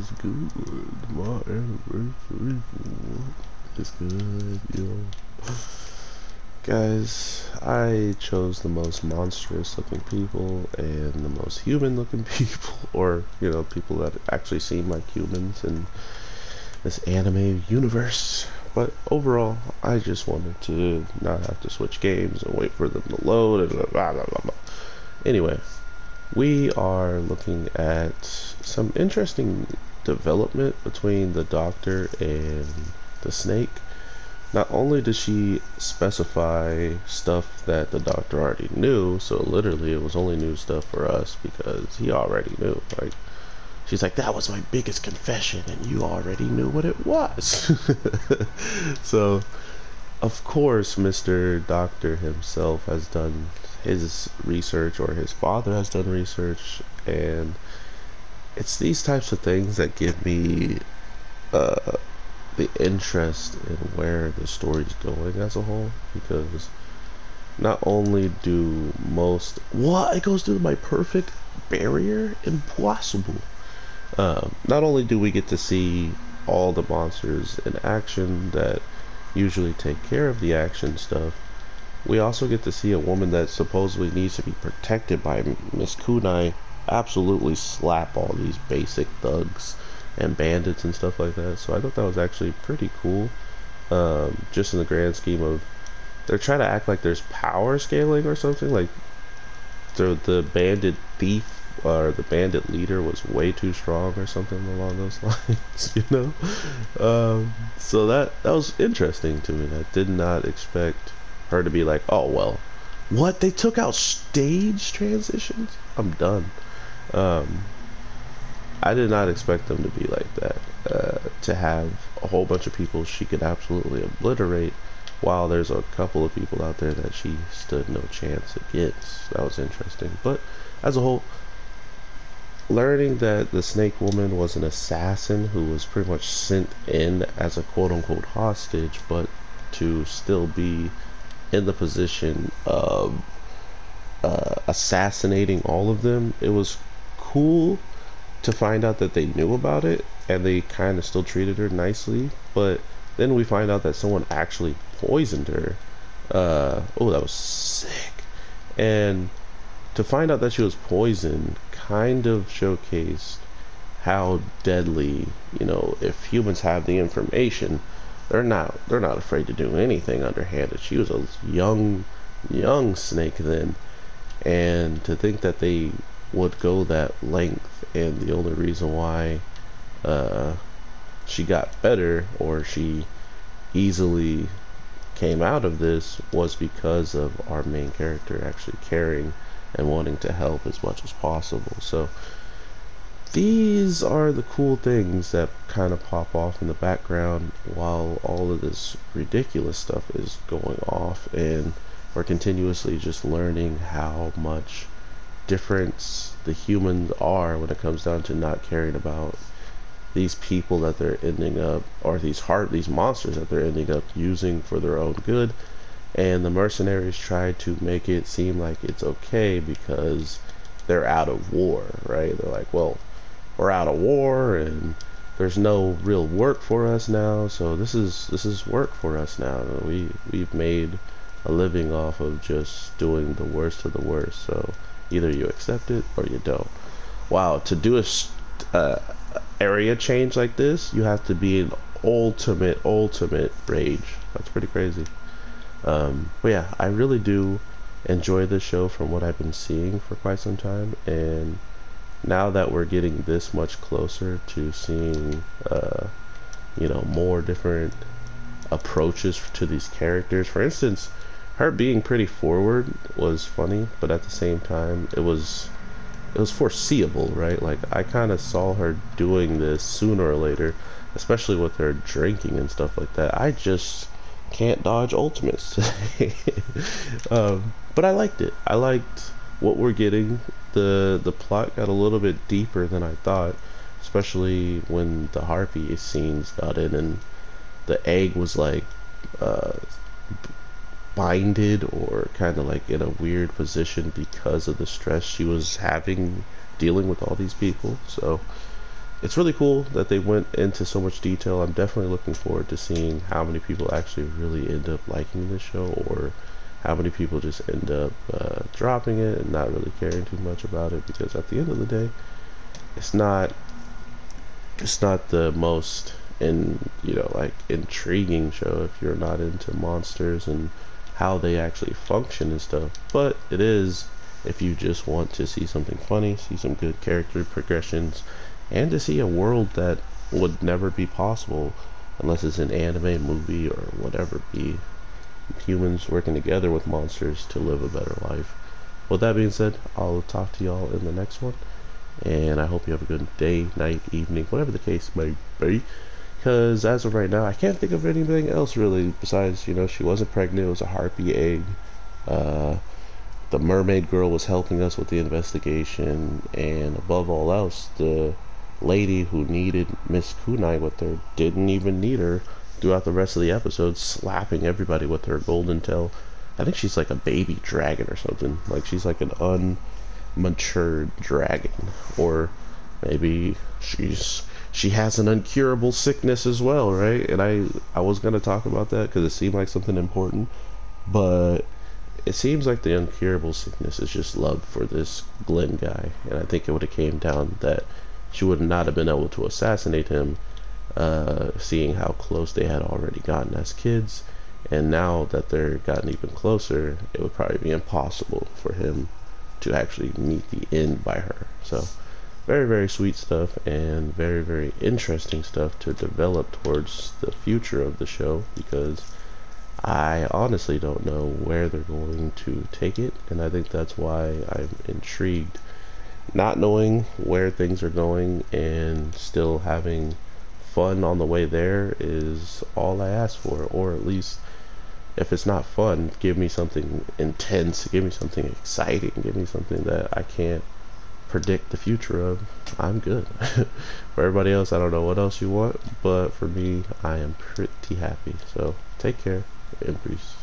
is good. My anniversary is good, yo. Guys, I chose the most monstrous looking people and the most human looking people, or, people that actually seem like humans in this anime universe. But overall, I just wanted to not have to switch games and wait for them to load and blah blah blah blah. Anyway, we are looking at some interesting development between the doctor and the snake. Not only does she specify stuff that the doctor already knew, so literally it was only new stuff for us because he already knew. Like, she's like, that was my biggest confession and you already knew what it was. So, of course, Mr. Doctor himself has done his research, or his father has done research, and it's these types of things that give me uh, the interest in where the story's going as a whole, because not only do most what it goes through my perfect barrier impossible. Not only do we get to see all the monsters in action that usually take care of the action stuff, we also get to see a woman that supposedly needs to be protected by Miss Kunai absolutely slap all these basic thugs and bandits and stuff like that. So I thought that was actually pretty cool. Just in the grand scheme of, they're trying to act like there's power scaling or something. Like the bandit thief or the bandit leader was way too strong or something along those lines. So that was interesting to me. I did not expect her to be like, oh well, what, they took out stage transitions? I'm done. um I did not expect them to be like that, to have a whole bunch of people she could absolutely obliterate, while there's a couple of people out there that she stood no chance against. That was interesting. But as a whole, learning that the snake woman was an assassin who was pretty much sent in as a quote-unquote hostage, but to still be in the position of assassinating all of them, it was cool to find out that they knew about it and they kind of still treated her nicely. But then we find out that someone actually poisoned her. Oh, that was sick. And to find out that she was poisoned kind of showcased how deadly, if humans have the information, they're not afraid to do anything underhanded. She was a young snake then, and to think that they would go that length, and the only reason why uh, she got better, or she easily came out of this, was because of our main character actually caring and wanting to help as much as possible. So these are the cool things that kind of pop off in the background while all of this ridiculous stuff is going off, and we're continuously just learning how much difference the humans are when it comes down to not caring about these people that they're ending up, or these monsters that they're ending up using for their own good. And the mercenaries try to make it seem like it's okay because they're out of war, right? They're like, well, we're out of war and there's no real work for us now, so this is work for us now. We've made a living off of just doing the worst of the worst, so either you accept it or you don't. Wow, to do a uh, area change like this, you have to be in ultimate rage. That's pretty crazy. But yeah, I really do enjoy this show from what I've been seeing for quite some time, and now that we're getting this much closer to seeing more different approaches to these characters. For instance, her being pretty forward was funny, but at the same time it was foreseeable, right? Like, I kind of saw her doing this sooner or later, especially with her drinking and stuff like that. I just can't dodge ultimates. But I liked it. I liked what we're getting. The plot got a little bit deeper than I thought, especially when the harpy scenes got in and the egg was like uh, binded, or kind of like in a weird position because of the stress she was having dealing with all these people. So it's really cool that they went into so much detail. I'm definitely looking forward to seeing how many people actually really end up liking this show, or how many people just end up dropping it and not really caring too much about it, because at the end of the day, it's not the most like intriguing show if you're not into monsters and how they actually function and stuff. But it is if you just want to see something funny, see some good character progressions, and to see a world that would never be possible unless it's an anime, movie, or whatever, be humans working together with monsters to live a better life. With that being said, I'll talk to y'all in the next one, and I hope you have a good day, night, evening, whatever the case may be. Because as of right now, I can't think of anything else really besides, she wasn't pregnant, it was a harpy egg. Uh, the mermaid girl was helping us with the investigation, and above all else, the lady who needed Miss Kunai with her didn't even need her throughout the rest of the episode, slapping everybody with her golden tail. I think she's like a baby dragon or something. Like she's like an unmatured dragon, or maybe she has an incurable sickness as well, right? And I was gonna talk about that because it seemed like something important, but it seems like the incurable sickness is just love for this Glenn guy, and I think it would have came down that she would not have been able to assassinate him, seeing how close they had already gotten as kids, and now that they're gotten even closer, it would probably be impossible for him to actually meet the end by her. So very, very sweet stuff, and very, very interesting stuff to develop towards the future of the show, because I honestly don't know where they're going to take it, and I think that's why I'm intrigued. Not knowing where things are going and still having fun on the way there is all I ask for, or at least if it's not fun, give me something intense, give me something exciting, give me something that I can't predict the future of. I'm good. For everybody else, I don't know what else you want, but for me, I am pretty happy. So take care and peace.